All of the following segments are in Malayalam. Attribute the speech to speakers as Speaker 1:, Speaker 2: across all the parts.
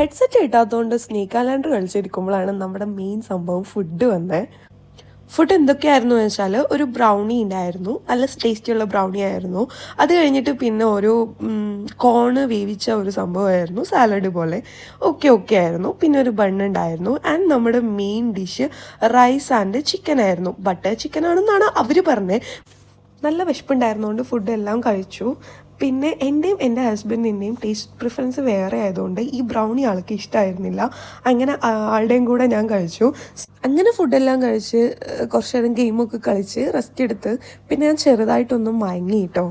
Speaker 1: ഹെഡ്സെറ്റ് കിട്ടാത്തതുകൊണ്ട് സ്നേക്ക് കാലണ്ടർ കളിച്ചിരിക്കുമ്പോഴാണ് നമ്മുടെ മെയിൻ സംഭവം ഫുഡ് വന്നത്. ഫുഡ് എന്തൊക്കെയായിരുന്നു വെച്ചാൽ ഒരു ബ്രൗണി ഉണ്ടായിരുന്നു, നല്ല ടേസ്റ്റിയുള്ള ബ്രൗണി ആയിരുന്നു. അത് കഴിഞ്ഞിട്ട് പിന്നെ ഒരു കോണ് വേവിച്ച ഒരു സംഭവമായിരുന്നു, സാലഡ് പോലെ. ഓക്കെ ആയിരുന്നു. പിന്നെ ഒരു ബണ്ണുണ്ടായിരുന്നു. ആൻഡ് നമ്മുടെ main dish rice and chicken ആയിരുന്നു. ബട്ടർ ചിക്കൻ ആണെന്നാണ് അവർ പറഞ്ഞത്. നല്ല വിശപ്പുണ്ടായിരുന്നുകൊണ്ട് ഫുഡ് എല്ലാം കഴിച്ചു. പിന്നെ എൻ്റെയും എൻ്റെ ഹസ്ബൻഡിൻ്റെയും ടേസ്റ്റ് പ്രിഫറൻസ് വേറെ ആയതുകൊണ്ട് ഈ ബ്രൗണി ആൾക്ക് ഇഷ്ടമായിരുന്നില്ല. അങ്ങനെ ആളുടെയും കൂടെ ഞാൻ കഴിച്ചു. അങ്ങനെ ഫുഡെല്ലാം കഴിച്ച് കുറച്ച് നേരം ഗെയിമൊക്കെ കളിച്ച് റെസ്റ്റ് എടുത്ത് പിന്നെ ഞാൻ ചെറുതായിട്ടൊന്നും മയങ്ങി കേട്ടോ.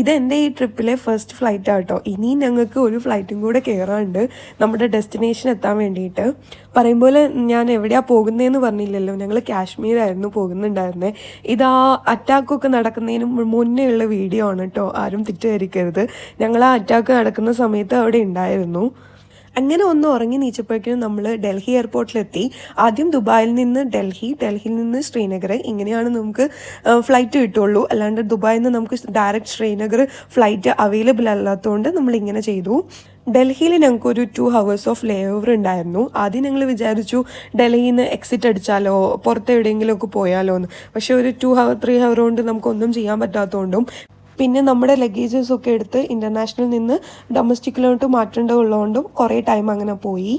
Speaker 1: ഇതെൻ്റെ ഈ ട്രിപ്പിലെ ഫസ്റ്റ് ഫ്ലൈറ്റ് ആട്ടോ. ഇനിയും ഞങ്ങൾക്ക് ഒരു ഫ്ലൈറ്റും കൂടെ കയറാനുണ്ട് നമ്മുടെ ഡെസ്റ്റിനേഷൻ എത്താൻ വേണ്ടിയിട്ട്. പറയുമ്പോൾ ഞാൻ എവിടെയാണ് പോകുന്നതെന്ന് പറഞ്ഞില്ലല്ലോ, ഞങ്ങൾ കാശ്മീരായിരുന്നു പോകുന്നുണ്ടായിരുന്നത്. ഇതാ അറ്റാക്കൊക്കെ നടക്കുന്നതിന് മുന്നേ ഉള്ള വീഡിയോ ആണ് കേട്ടോ, ആരും തെറ്റിദ്ധരിക്കരുത്. ഞങ്ങൾ ആ അറ്റാക്ക് നടക്കുന്ന സമയത്ത് അവിടെ ഉണ്ടായിരുന്നു. അങ്ങനെ ഒന്ന് ഉറങ്ങി നീച്ചപ്പോഴേക്കും നമ്മൾ ഡൽഹി എയർപോർട്ടിലെത്തി. ആദ്യം ദുബായിൽ നിന്ന് ഡൽഹിയിൽ നിന്ന് ശ്രീനഗർ, ഇങ്ങനെയാണ് നമുക്ക് ഫ്ലൈറ്റ് കിട്ടുള്ളൂ. അല്ലാണ്ട് ദുബായിൽ നിന്ന് നമുക്ക് ഡയറക്റ്റ് ശ്രീനഗർ ഫ്ലൈറ്റ് അവൈലബിൾ അല്ലാത്തതുകൊണ്ട് നമ്മളിങ്ങനെ ചെയ്തു. ഡൽഹിയിൽ ഞങ്ങൾക്കൊരു 2 hours ഓഫ് ലേ ഓവർ ഉണ്ടായിരുന്നു. ആദ്യം ഞങ്ങൾ വിചാരിച്ചു ഡൽഹിയിൽ നിന്ന് എക്സിറ്റ് അടിച്ചാലോ പുറത്ത് എവിടെയെങ്കിലുമൊക്കെ പോയാലോ എന്ന്. പക്ഷേ ഒരു 2 hour 3 hour കൊണ്ട് നമുക്കൊന്നും ചെയ്യാൻ പറ്റാത്തതുകൊണ്ടും പിന്നെ നമ്മുടെ ലഗേജസ് ഒക്കെ എടുത്ത് ഇൻ്റർനാഷണലിൽ നിന്ന് ഡൊമസ്റ്റിക്കിലോട്ട് മാറ്റേണ്ടതുള്ളതുകൊണ്ടും കുറേ ടൈം അങ്ങനെ പോയി.